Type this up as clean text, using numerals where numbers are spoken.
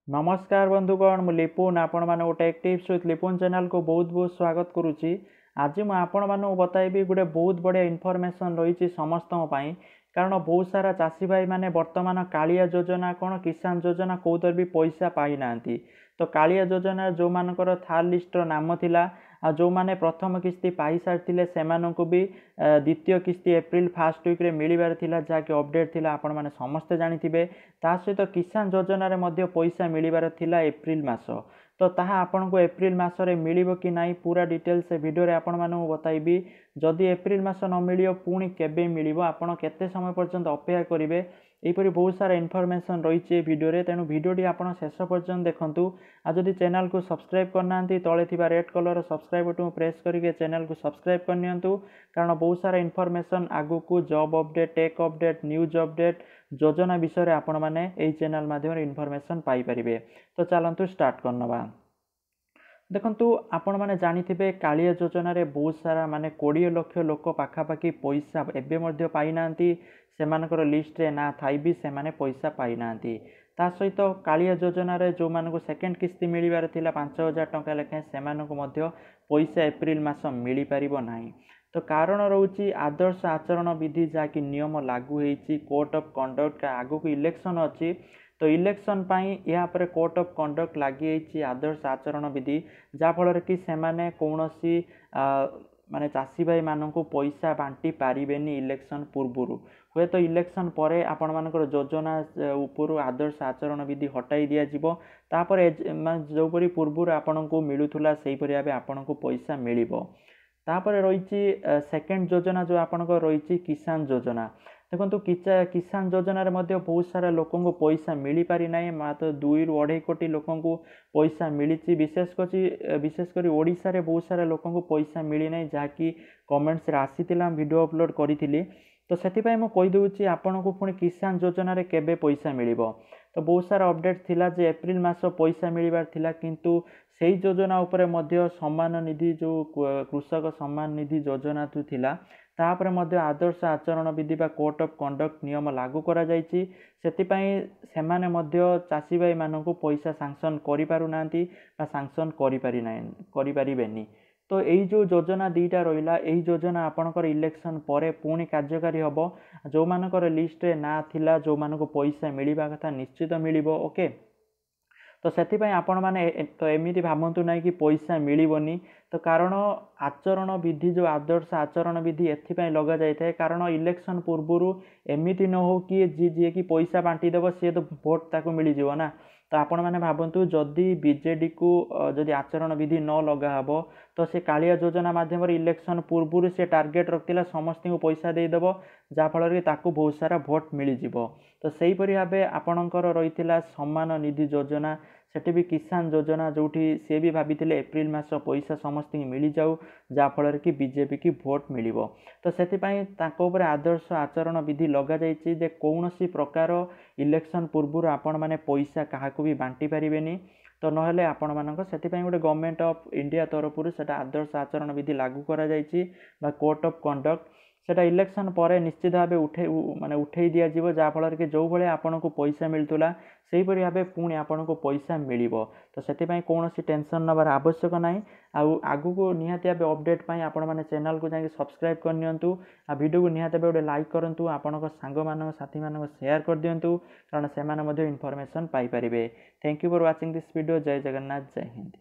नमस्कार बंधुगण मु लिपुन आपण मैंने गोटे टिप्स विथ लिपुन चैनल को बहुत बहुत स्वागत करुच्ची। आज मुझे आपण मानक बताइबी गोटे बहुत बढ़िया इनफॉरमेशन रही समस्त कारण बहुत सारा चाषी भाई मैंने वर्तमान कालिया योजना कौन किसान योजना कौतर भी पैसा पाई ना। तो कालिया योजना जो मानकर थर्ड लिस्ट नाम थिला जो मैंने प्रथम किस्ती पाई सारी से भी द्वितीय किस्ती एप्रिल फास्ट वीक रे मिलबार थिला जहाँकि अपडेट थिला आपण माने समस्ते जानिथिबे। ता सहित किसान योजना रे मध्य पैसा मिलबार थिला एप्रिल मास। तो ताहा आपन को एप्रिल मास रे मिलिबो कि नाही पूरा डिटेल्स से वीडियो रे आपण मानू बताइबी। जदि एप्रिल मास न मिलियो पुणी केबे मिलिबो आपण केते समय पर्यंत अपेक्षा करिवे यहपरी बहुत सारा इनफॉरमेशन रही वीडियो रे। तेणु वीडियोटी आपण शेष पर्यंत देखंतु। आ जदि चैनल को सब्सक्राइब करना तले थिबा red colour subscribe button press करके चैनल को सब्सक्राइब करनियंतु कारण बहुत सारा इनफॉरमेशन आगु को job update take update news update योजना विषय आपण माने एई चैनल माध्यम इनफॉरमेशन पाई परिबे। तो चलंतु स्टार्ट करनबा। देखंतु आपण माने जानिथिबे कालिया योजना रे बहुत सारा माने 20 लाख लोक पाखापाखी पैसा एबे मध्य पाई नांती सेमानकर लिस्ट रे ना थाई भी से माने पैसा पाई नांती। ता सहित कालिया योजना रे जो मानको सेकंड किस्ती मिलिबार थिला 5000 टंका लेखे सेमानको मध्य पैसा एप्रिल मास मिली परिबो नाही। तो कारण रोची आदर्श आचरण विधि जहाँकि नियम लागू होती कोर्ट ऑफ कंडक्ट का आगु को इलेक्शन अच्छी। तो इलेक्शन पाई या पर कोर्ट ऑफ कंडक्ट लगी आदर्श आचरण विधि जहाँफल कि सेमाने कौनसी माने चाषी भाई मानक पैसा बांटी पारिबेनी इलेक्शन पूर्व हुए तो इलेक्शन पर आपण मानकर योजना उपर आदर्श आचरण विधि हटाई दिया जिवो तापर जोपरी पूर्व आपण को मिलूला से भाव आपण को पैसा मिलिबो। तापर रही सेकेंड योजना जो आपंक रही किसान योजना। देखो किसान योजना रे मध्य बहुत सारा लोक पैसा मिल पारि ना मात्र 2 ରୁ 2.5 कोटी लोक पैसा मिली विशेषकर ओडिशा रे बहुत सारा लोक पैसा मिली ना जहाँकि कमेंट्स रे आसीथिला वीडियो अपलोड करी। तो से मुझे आपन को पुणी किसान योजना रे केबे पैसा मिलिबो। तो बहुत सारा अपडेट थिला जे एप्रिल मास पैसा मिलबार थिला किंतु से योजना उपरे मध्य सम्मान निधि जो कृषक सम्मान निधि योजना तो थिला तापर मध्य आदर्श आचरण विधि बा कोर्ट ऑफ कंडक्ट नियम लागू करा जायछि। सेतिपई सेमाने मध्य चाषी भाई मानकु पैसा सैंक्शन करि पारु नांती बा सैंक्शन करि पारिबेनी। तो यही जो योजना दीटा रहा यही योजना आपणकर इलेक्शन पर पुणी कार्यकारी हम जो मानकर लिस्ट रे ना थिला जो मानक पैसा मिलवा कथा निश्चित मिलिबो। ओके तो से आपण मैंने तो एमती भावतु ना कि पैसा मिलबनी। तो कारण आचरण विधि जो आदर्श आचरण विधि एथपाई लग जाए कारण इलेक्शन पूर्व एमती न हो कि जी कि पैसा बांटीदेव सी तो भोट ताको मिल जाव ना। तो आपण मैंने भावतु जदि बीजेडी को जदि आचरण विधि न लगा हब तो से कालिया योजना माध्यम इलेक्शन पूर्व से टार्गेट रखिला समस्त को पैसा देदेव जहाँफल कि ताकू बहुत सारा भोट मिल जिवो। तो सेहीपरि भाव आपणकर रही सम्मान निधि योजना सेठी भी किसान योजना जो सी भी भाभी एप्रिल मास पैसा समस्त मिल जाऊ जहाँफल कि बीजेपी की भोट मिल। तो से आदर्श आचरण विधि लग जाए कौन सी प्रकार इलेक्शन पूर्व आपण मैंने पैसा क्या भी बांटी पारिबेनी। तो नहले आपण मानक सेथिपई गोटे गवर्नमेंट ऑफ इंडिया तरफ से आदर्श आचरण विधि लागू करा जायछि बा कोर्ट ऑफ कंडक्ट सेटा इलेक्शन पर निश्चित भाव उठे दि जाव जहाँफल कि जो भाई आपन को पैसा मिलूला से भाव पुणी आपन को पैसा मिल। तो से कौन टेंशन नबार आवश्यक ना आगु को निहाती भाव अपडेट आपण मैंने चैनल को जाके सब्सक्राइब करनियंतु आ वीडियो को निहाती भाव गोटे लाइक करूँ आपण सांग मान साथी मान शेयर कर दिंतु कारण से इनफॉरमेशन पाई परिबे। Thank you for watching this video. जय जगन्नाथ जय हिंद।